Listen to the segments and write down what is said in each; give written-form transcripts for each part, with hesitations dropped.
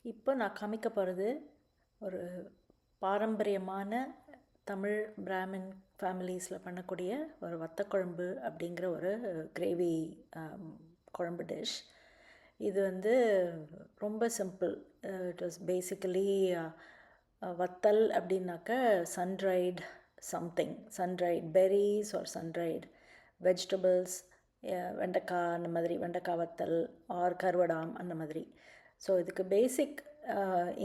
இப்போ நான் காமிக்க போகிறது ஒரு பாரம்பரியமான தமிழ் பிராமின் ஃபேமிலிஸில் பண்ணக்கூடிய ஒரு வத்தக்குழம்பு அப்படிங்கிற ஒரு கிரேவி குழம்பு டிஷ். இது வந்து ரொம்ப சிம்பிள். இட் வாஸ் பேசிக்கலி வத்தல் அப்படின்னாக்க சன்ட்ரைட் சம்திங், சன்ட்ரைட் பெர்ரிஸ் ஆர் சன்ட்ரைட் வெஜிடபிள்ஸ், வெண்டைக்காய் அந்த மாதிரி, வெண்டைக்காய் வத்தல் ஆர் கருவடாம் அந்த மாதிரி. ஸோ இதுக்கு பேசிக்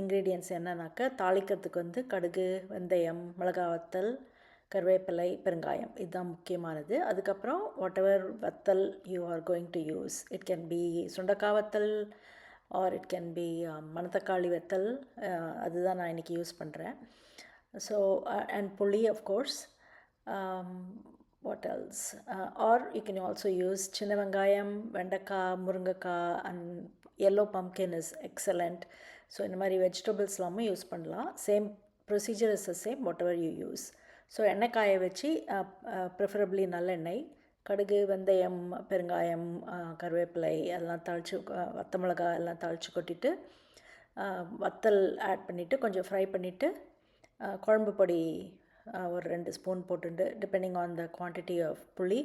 இன்க்ரீடியன்ட்ஸ் என்னன்னாக்கா, தாளிக்கிறதுக்கு வந்து கடுகு, வெந்தயம், மிளகா வத்தல், கருவேப்பிலை, பெருங்காயம், இதுதான் முக்கியமானது. அதுக்கப்புறம் வாட் எவர் வத்தல் you are going to use, it can be சுண்டக்காய் வத்தல் ஆர் இட் கேன் பி மணத்தக்காளி வத்தல், அதுதான் நான் இன்றைக்கி யூஸ் பண்ணுறேன். ஸோ அண்ட் புளி of course. what else, or you can also use சின்ன வெங்காயம், வெண்டைக்காய், முருங்கைக்காய் and yellow pumpkin is excellent. So இந்த மாதிரி வெஜிடபிள்ஸ் எல்லாமே யூஸ் பண்ணலாம். Same procedure is the same what ever you use. So எண்ணெய் காய வச்சு ப்ரிஃபரபிளி நல்லெண்ணெய், கடுகு, வெந்தயம், பெருங்காயம், கருவேப்பிலை எல்லாம் தாளித்து, வத்த மிளகா எல்லாம் தாளித்து கொட்டிட்டு, வத்தல் ஆட் பண்ணிவிட்டு கொஞ்சம் ஃப்ரை பண்ணிவிட்டு, குழம்பு பொடி ஒரு 2 ஸ்பூன் போட்டுட்டு, depending on the quantity of புளி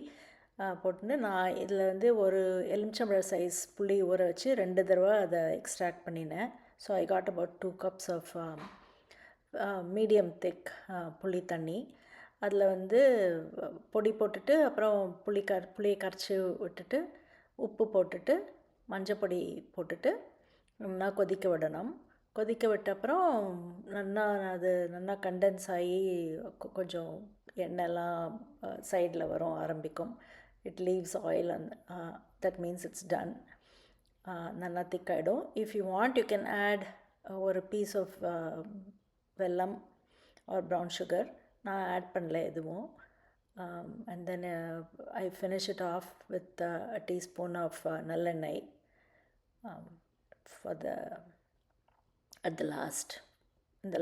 போட்டுட்டு, நான் இதில் வந்து ஒரு எலுமிச்சம்பழ சைஸ் புளி ஊற வச்சு 2 தடவை அதை எக்ஸ்ட்ராக்ட் பண்ணினேன். So I got about 2 cups of medium thick புளி தண்ணி. அதில் வந்து பொடி போட்டுட்டு, அப்புறம் புளியை கரைச்சி விட்டுட்டு, உப்பு போட்டுட்டு, மஞ்சப்பொடி போட்டுட்டு நல்லா கொதிக்க விடணும். கொதிக்க விட்ட அப்புறம் நல்லா கண்டென்ஸ் ஆகி கொஞ்சம் எண்ணெய்லாம் சைடில் வரும் ஆரம்பிக்கும். It leaves oil and that means it's done. நல்லா திக்காயிடும். If you want you can add ஒரு பீஸ் ஆஃப் வெல்லம் ஆர் ப்ரௌன் சுகர். நான் ஆட் பண்ணல எதுவும். And then I finish it off with a teaspoon of நல்லெண்ணெய் for the in the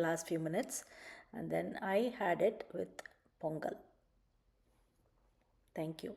last few minutes, and then I had it with pongal. Thank you.